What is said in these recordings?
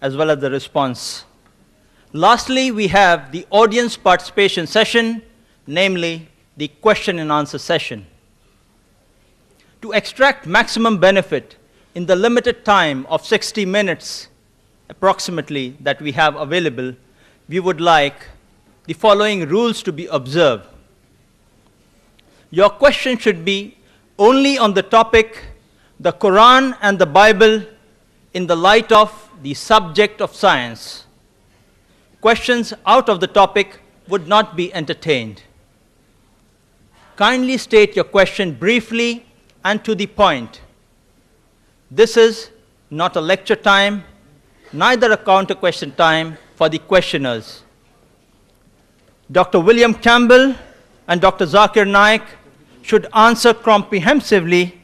as well as the response. Lastly, we have the audience participation session, namely the question and answer session. To extract maximum benefit in the limited time of 60 minutes approximately that we have available, we would like the following rules to be observed. Your question should be only on the topic, the Quran and the Bible in the light of the subject of science. Questions out of the topic would not be entertained. Kindly state your question briefly and to the point. This is not a lecture time, neither a counter question time for the questioners. Dr. William Campbell and Dr. Zakir Naik should answer comprehensively,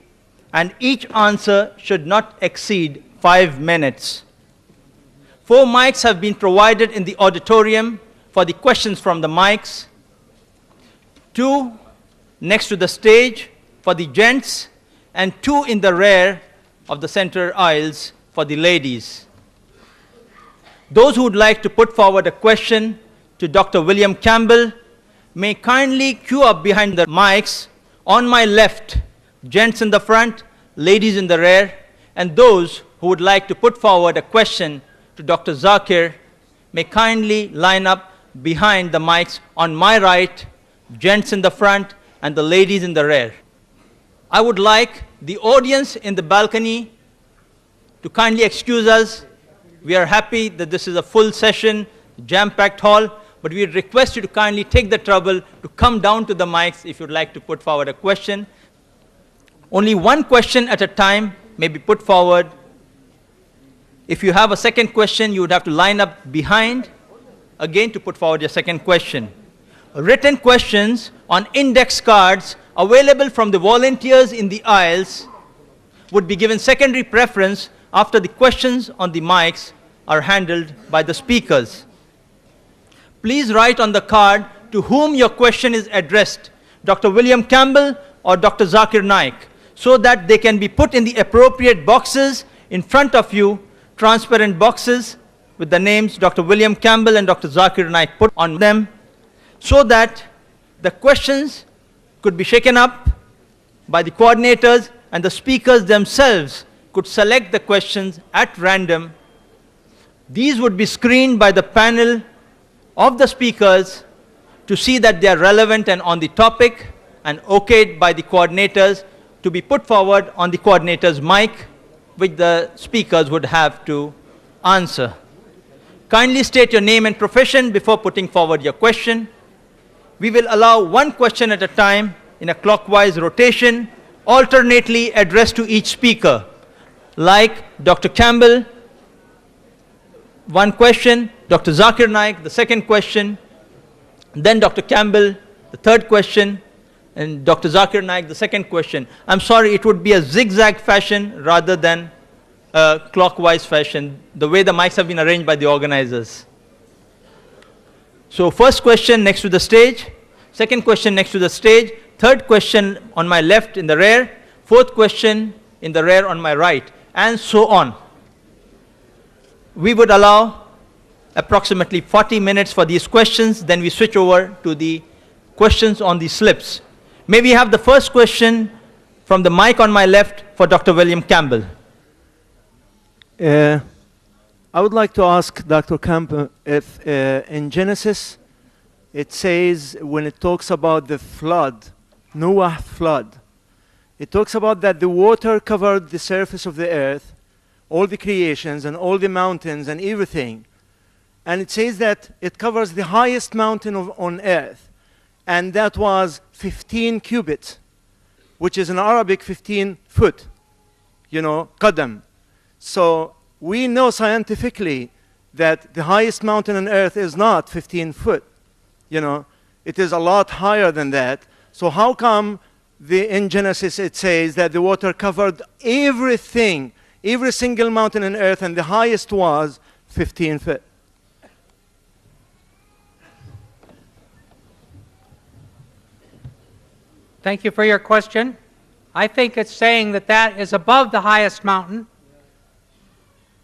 and each answer should not exceed 5 minutes. 4 mics have been provided in the auditorium for the questions from the mics. 2 next to the stage for the gents, and 2 in the rear of the center aisles for the ladies. Those who would like to put forward a question to Dr. William Campbell may kindly queue up behind the mics on my left, gents in the front, ladies in the rear, and those who would like to put forward a question to Dr. Zakir may kindly line up behind the mics on my right, gents in the front, and the ladies in the rear. I would like the audience in the balcony to kindly excuse us. We are happy that this is a full session, jam-packed hall, but we request you to kindly take the trouble to come down to the mics if you'd like to put forward a question. Only one question at a time may be put forward. If you have a second question, you would have to line up behind again to put forward your second question. Written questions on index cards available from the volunteers in the aisles would be given secondary preference after the questions on the mics are handled by the speakers. Please write on the card to whom your question is addressed, Dr. William Campbell or Dr. Zakir Naik, so that they can be put in the appropriate boxes in front of you, transparent boxes with the names Dr. William Campbell and Dr. Zakir Naik put on them, so that the questions could be shaken up by the coordinators and the speakers themselves could select the questions at random. These would be screened by the panel of the speakers to see that they are relevant and on the topic, and okayed by the coordinators to be put forward on the coordinator's mic, which the speakers would have to answer. Kindly state your name and profession before putting forward your question. We will allow one question at a time in a clockwise rotation, alternately addressed to each speaker. Like Dr. Campbell, one question, Dr. Zakir Naik, the second question, then Dr. Campbell, the third question, and Dr. Zakir Naik, the second question. I'm sorry, it would be a zigzag fashion rather than a clockwise fashion, the way the mics have been arranged by the organizers. So first question next to the stage, second question next to the stage, third question on my left in the rear, fourth question in the rear on my right, and so on. We would allow approximately 40 minutes for these questions, then we switch over to the questions on the slips. May we have the first question from the mic on my left for Dr. William Campbell. I would like to ask Dr. Campbell if in Genesis it says, when it talks about the flood, Noah flood, it talks about that the water covered the surface of the earth, all the creations and all the mountains and everything. And it says that it covers the highest mountain on earth. And that was 15 cubits, which is in Arabic 15 foot, qadam. So we know scientifically that the highest mountain on earth is not 15 foot. It is a lot higher than that. So how come in Genesis it says that the water covered everything, every single mountain on earth, and the highest was 15 feet? Thank you for your question. I think it's saying that that is above the highest mountain.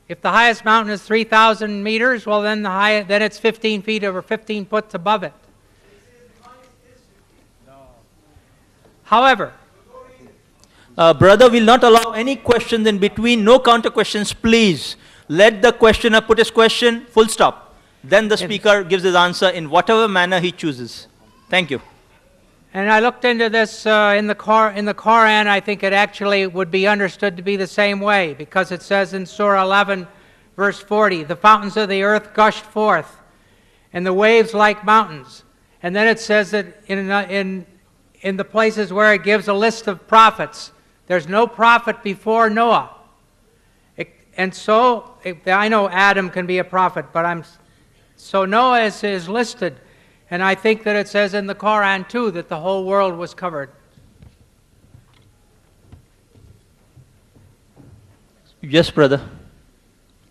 If the highest mountain is 3,000 meters, well, then then it's 15 feet or 15 foot above it. However, Brother, we'll not allow any questions in between. No counter questions, please. Let the questioner put his question, full stop. Then the speaker gives his answer in whatever manner he chooses. Thank you. and I looked into this in the Quran. I think it actually would be understood to be the same way, because it says in Surah 11, verse 40, the fountains of the earth gushed forth, and the waves like mountains. And then it says that in the places where it gives a list of prophets, there's no prophet before Noah. I know Adam can be a prophet, but so Noah is listed. And I think that it says in the Quran too that the whole world was covered. Yes, brother.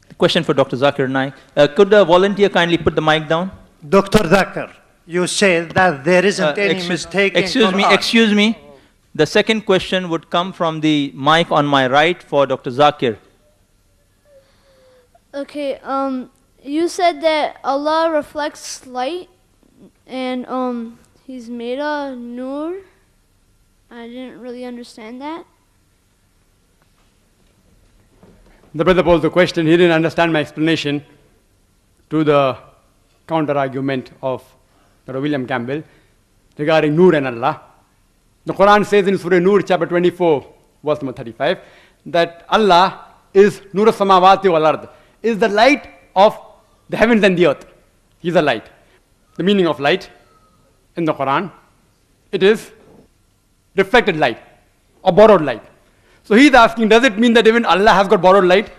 The question for Dr. Zakir Naik. Could a volunteer kindly put the mic down? Dr. Zakir, you said that there isn't any mistake in Quran. Excuse me. The second question would come from the mic on my right for Dr. Zakir. Okay, you said that Allah reflects light, and He's made a nur. I didn't really understand that. The brother posed the question. He didn't understand my explanation to the counter-argument of Dr. William Campbell regarding Nur and Allah. The Quran says in Surah Nur, chapter 24, verse number 35, that Allah is Nur samawati wal ard, is the light of the heavens and the earth. He is the light. The meaning of light in the Quran, it is reflected light or borrowed light. So he is asking, does it mean that even Allah has got borrowed light?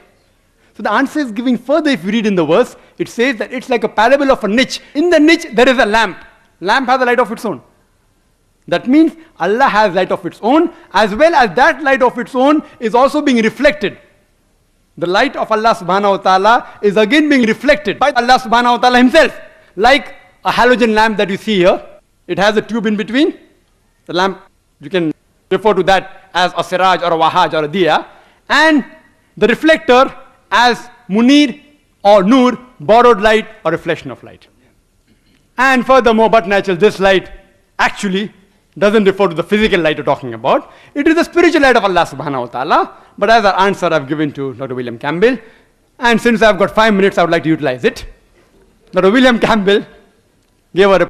So the answer is giving further. If you read in the verse, it says that it's like a parable of a niche. In the niche, there is a lamp. Lamp has a light of its own. That means Allah has light of its own, as well as that light of its own is also being reflected. The light of Allah subhanahu wa ta'ala is again being reflected by Allah subhanahu wa ta'ala himself. Like a halogen lamp that you see here, it has a tube in between. The lamp, you can refer to that as a siraj or a wahaj or a diya. And the reflector as munir or nur, borrowed light or reflection of light. And furthermore, but natural, this light actually doesn't refer to the physical light you're talking about. It is the spiritual light of Allah subhanahu wa ta'ala. But as our answer I've given to Dr. William Campbell, and since I've got 5 minutes, I would like to utilize it. Dr. William Campbell gave a